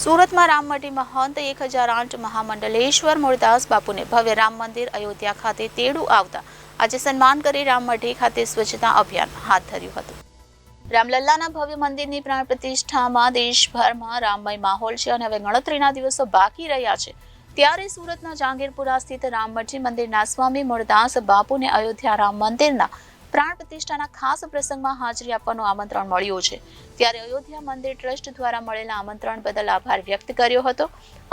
સુરતમાં રામમઢી મહંત 1008 મહામંડલેશ્વર મૂળદાસ બાપુને ભવ્ય રામ મંદિર અયોધ્યા ખાતે તેડું આવતા આજે સન્માન કરી રામમઢી ખાતે સ્વચ્છતા અભિયાન હાથ ધર્યું હતું। રામલલ્લાના ભવ્ય મંદિરની પ્રાણ પ્રતિષ્ઠામાં દેશભરમાં રામમય માહોલ છે અને હવે ગણતરીના દિવસો બાકી રહ્યા છે। ત્યારે સુરતના જહાંગીરપુરા સ્થિત રામમઢી મંદિરના સ્વામી મૂળદાસ બાપુને અયોધ્યા રામ મંદિરના પ્રાણ પ્રતિષ્ઠાના ખાસ પ્રસંગમાં હાજરી આપવાનું આમંત્રણ મળ્યું છે। ત્યારે અયોધ્યા મંદિર ટ્રસ્ટ દ્વારા મળેલા આમંત્રણ બદલ આભાર વ્યક્ત કર્યો હતો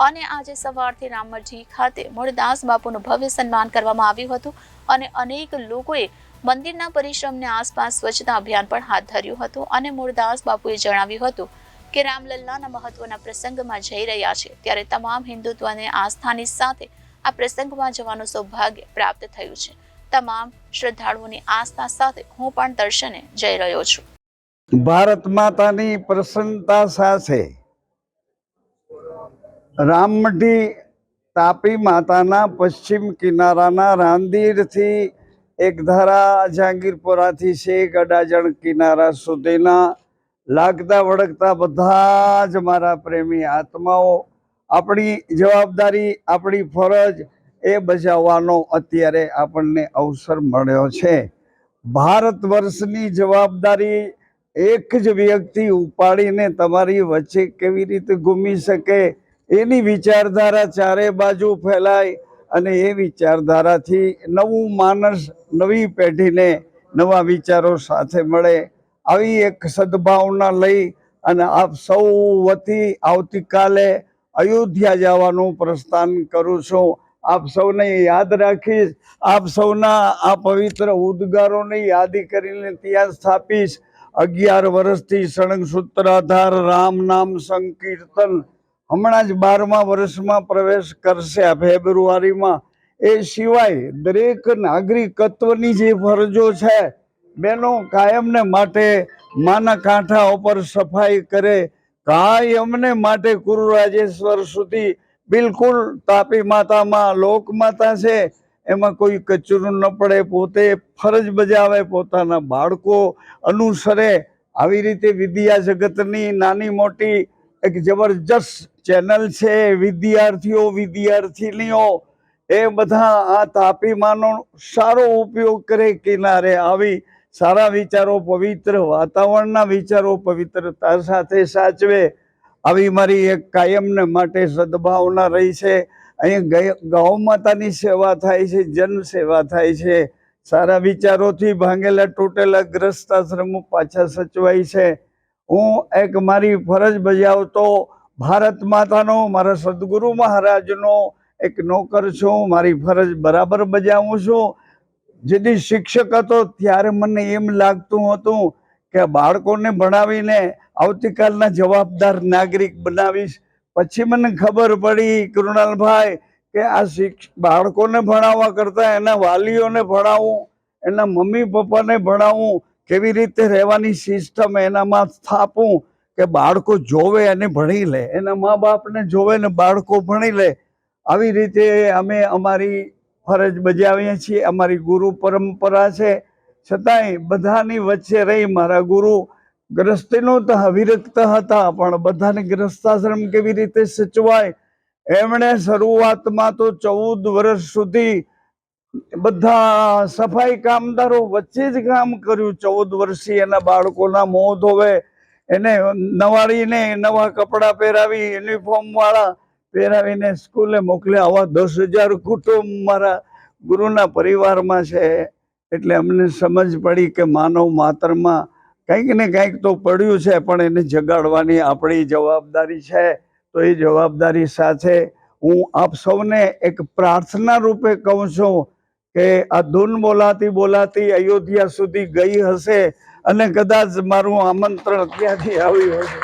અને આજે સવારથી રામમઢી ખાતે મૂળદાસ બાપુનું ભવ્ય સન્માન કરવામાં આવ્યું હતું અને અનેક લોકોએ મંદિરના પરિશ્રમને આસપાસ સ્વચ્છતા અભિયાન પણ હાથ ધર્યું હતું અને મૂળદાસ બાપુએ જણાવ્યું હતું કે રામલલ્લાના મહત્વના પ્રસંગમાં જઈ રહ્યા છે ત્યારે તમામ હિન્દુત્વને આસ્થાની સાથે આ પ્રસંગમાં જવાનું સૌભાગ્ય પ્રાપ્ત થયું છે। તમામ શ્રદ્ધાળુઓની આસ્થા સાથે હું પણ દર્શને જઈ રહ્યો છું। ભારત માતાની પ્રસન્નતા સાથે રામમઢી તાપી માતાના પશ્ચિમ કિનારાના રાંદીરથી એકધારા જહાંગીરપુરાથી છેક અડાજણ કિનારા સુધીના લાગતા વળગતા બધા જ મારા પ્રેમી આત્માઓ આપણી જવાબદારી આપણી ફરજ એ બજાવવાનો અત્યારે આપણને અવસર મળ્યો છે। ભારત વર્ષની જવાબદારી એક જ વ્યક્તિ ઉપાડીને તમારી વચ્ચે કેવી રીતે ઘૂમી શકે એની વિચારધારા ચારે બાજુ ફેલાય અને એ વિચારધારાથી નવું માનસ નવી પેઢીને નવા વિચારો સાથે મળે આવી એક સદભાવના લઈ અને આપ સૌ વતી આવતીકાલે અયોધ્યા જવાનું પ્રસ્થાન કરું છું। આપ સૌને યાદ રાખીશ, આપ સૌના આ પવિત્ર ઉદ્ગારોને યાદી કરીને ત્યાં સ્થાપીશ। 11 વર્ષથી સળંગ સૂત્રાધાર રામ નામ સંકીર્તન હમણાં જ 12મા વર્ષમાં પ્રવેશ કરશે આ ફેબ્રુઆરીમાં। એ સિવાય દરેક નાગરિકત્વની જે ફરજો છે બેનો કાયમને માટે માના કાંઠા ઉપર સફાઈ કરે, કાયમને માટે કુરુરાજેશ્વર સુધી બિલકુલ તાપી માતામાં લોકમાતા છે એમાં કોઈ કચરું ન પડે, પોતે ફરજ બજાવે, પોતાના બાળકો અનુસરે। આવી રીતે વિદ્યા જગતની નાની મોટી એક જબરજસ્ત ચેનલ છે વિદ્યાર્થીઓ વિદ્યાર્થીનીઓ એ બધા આ તાપીમાંનો સારો ઉપયોગ કરે, કિનારે આવી સારા વિચારો પવિત્ર વાતાવરણના વિચારો પવિત્રતા સાથે સાચવે આવી મારી એક કાયમને માટે સદભાવના રહી છે। અહીં ગૌ માતાની સેવા થાય છે, જન સેવા થાય છે, સારા વિચારોથી ભાંગેલા તૂટેલા ગ્રસ્ત આશ્રમો પાછા સચવાય છે। હું એક મારી ફરજ બજાવતો ભારત માતાનો મારા સદગુરુ મહારાજનો એક નોકર છું, મારી ફરજ બરાબર બજાવું છું। જેથી શિક્ષક હતો ત્યારે મને એમ લાગતું હતું કે બાળકોને ભણાવીને આવતીકાલના જવાબદાર નાગરિક બનાવીશ। પછી મને ખબર પડી કૃણાલભાઈ કે આ બાળકોને ભણાવવા કરતાં એના વાલીઓને ભણાવવું, એના મમ્મી પપ્પાને ભણાવવું, કેવી રીતે રહેવાની સિસ્ટમ એનામાં સ્થાપવું કે બાળકો જોવે અને ભણી લે, એના મા બાપને જોવે ને બાળકો ભણી લે। આવી રીતે અમે અમારી ફરજ બજાવીએ છીએ, અમારી ગુરુ પરંપરા છે। છતાંય બધાની વચ્ચે રહી મારા ગુરુ ગ્રસ્તીનો તો અવિરક્ત હતા પણ બધાને ગ્રસ્તાશ્રમ કેવી રીતે સચવાય એમણે શરૂઆતમાં તો 14 વર્ષ સુધી બધા સફાઈ કામદારો વચ્ચે જ કામ કર્યું। 14 વર્ષથી એના બાળકોના મોં ધોવે, એને નવાડીને નવા કપડાં પહેરાવી યુનિફોર્મ વાળા પહેરાવીને સ્કૂલે મોકલે। આવા 10,000 કુટુંબ મારા ગુરુના પરિવારમાં છે। એટલે અમને સમજ પડી કે માનવ માત્રમાં કંઈક ને કંઈક તો પડ્યું છે પણ એને જગાડવાની આપણી જવાબદારી છે। તો એ જવાબદારી સાથે હું આપ સૌને એક પ્રાર્થના રૂપે કહું છું કે આ ધૂન બોલાતી બોલાતી અયોધ્યા સુધી ગઈ હશે અને કદાચ મારું આમંત્રણ ત્યાંથી આવ્યું હશે।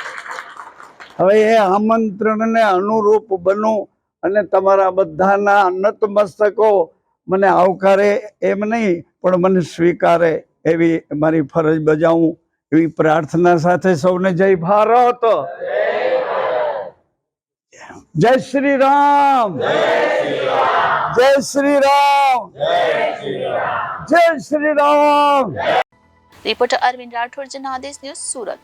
હવે એ આમંત્રણને અનુરૂપ બનું અને તમારા બધાના નતમસ્તકો મને આવકારે એમ નહીં પણ મને સ્વીકારે એવી મારી ફરજ બજાવું એવી પ્રાર્થના સાથે સૌને જય ભારત, જય શ્રી રામ, જય શ્રી રામ, જય શ્રી રામ। Reporter Arvind Rathod, Janadesh news, Surat.